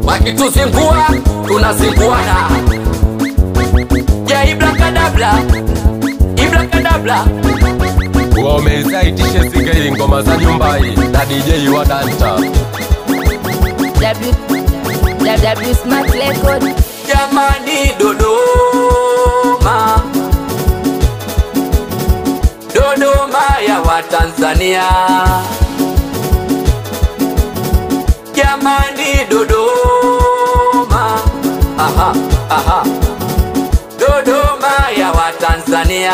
wakituzingua tunazinguana. Ya Ibrakadabla, Ibrakadabla. Wamezaitishe sigeli ngoma za nyumba hii na DJ wa Danta. W Smart Record. Jamani Dodoma, Dodoma ya Watanzania. Jamani Dodoma, aha, aha. Dodoma ya Watanzania.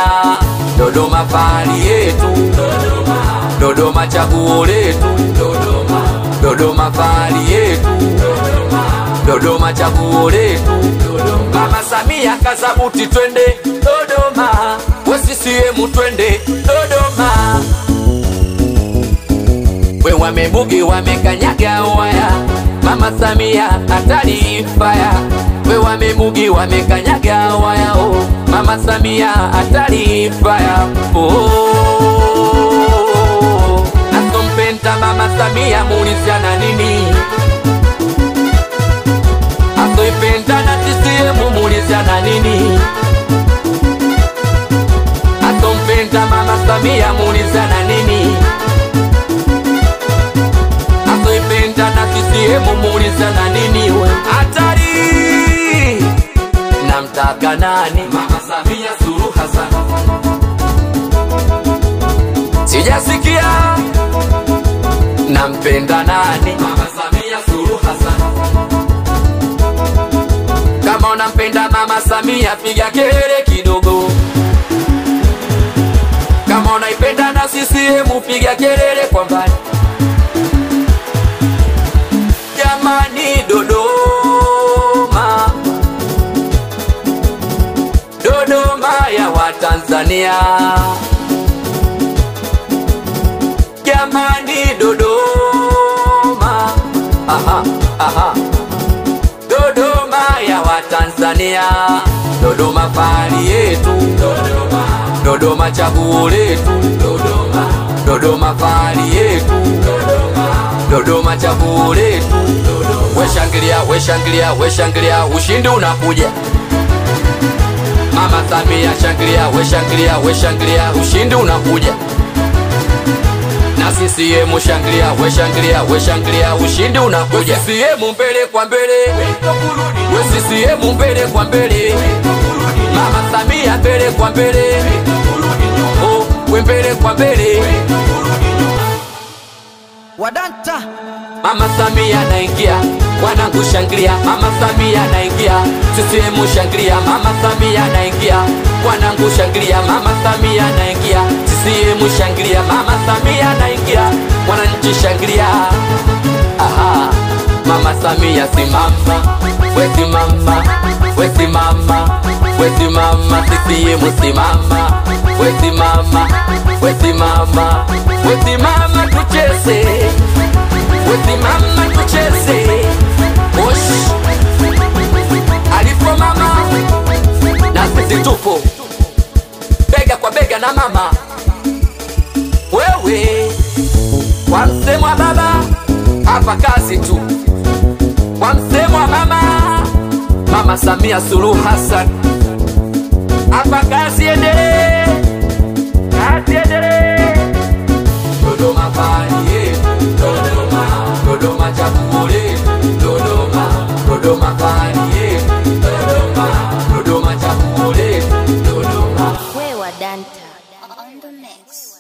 Dodoma fahari yetu, Dodoma, Dodoma chaguo letu, Dodoma, Dodoma fahari yetu, Dodoma, Dodoma chaguo letu, Dodoma. Mama Samia kazabuti twende Dodoma, CCM twende Dodoma. We wamebugi wamekanyaga waya, Mama Samia hatari fire. We wamebugi wamekanyaga waya, oh, Mama Samia hatari fire. Oh, asompenta Mama Samia muliziana nini? Asoipenta na CCM muliziana nini? Asompenta Mama Samia muliziana nini? Asoipenta na CCM muliziana nini? We hatari, namtaka nani? Mama Samia Suluhu Hassan. Sijasikia nampenda nani? Mama Samia Suluhu Hassan. Kama unampenda Mama Samia piga kelele kidogo. Kama unaipenda na CCM piga kelele kwa mbali. Jamani Dodoma, Dodoma ya Watanzania. Jamani Dodoma, aha, aha. Dodoma ya Watanzania. Dodoma fahari yetu, Dodoma, Dodoma chaguo letu, Dodoma, Dodoma fahari yetu, Dodoma, Dodoma chaguo letu, Dodoma. Weshangilia, weshangilia, weshangilia, ushindi unakuja. Mama Samia shangilia, weshangilia, weshangilia, ushindi unakuja. Na CCM shangilia, weshangilia, weshangilia, ushindi unakuja. CCM mbele kwa mbele, we CCM mbele kwa mbele, Mama Samia mbele kwa mbele, oh, we mbele kwa mbele. Wadanta Mama Samia naingia, wanangu shangilia, Mama Samia naingia. CCM shangilia, Mama Samia naingia, wanangu shangilia, Mama Samia naingia. CCM shangilia, Mama Samia naingia, wananchi shangilia. Aha, Mama Samia simama, we simama, we simama, we simama. CCM simama, we simama, we simama, we simama tucheze. Weti mama tucheze. Osh, alipo mama na sisi tupo bega kwa bega na mama. Wewe kwa msemo wa baba hapa kazi tu, kwa msemo wa mama Mama Samia Suluhu Hassan hapa kazi endelee, kazi endelee. Dodoma fahari yetu, Dodoma, Dodoma chaguo letu, Dodoma, Dodoma fahari yetu, Dodoma, Dodoma chaguo letu, Dodoma. We Wadanta on the mix.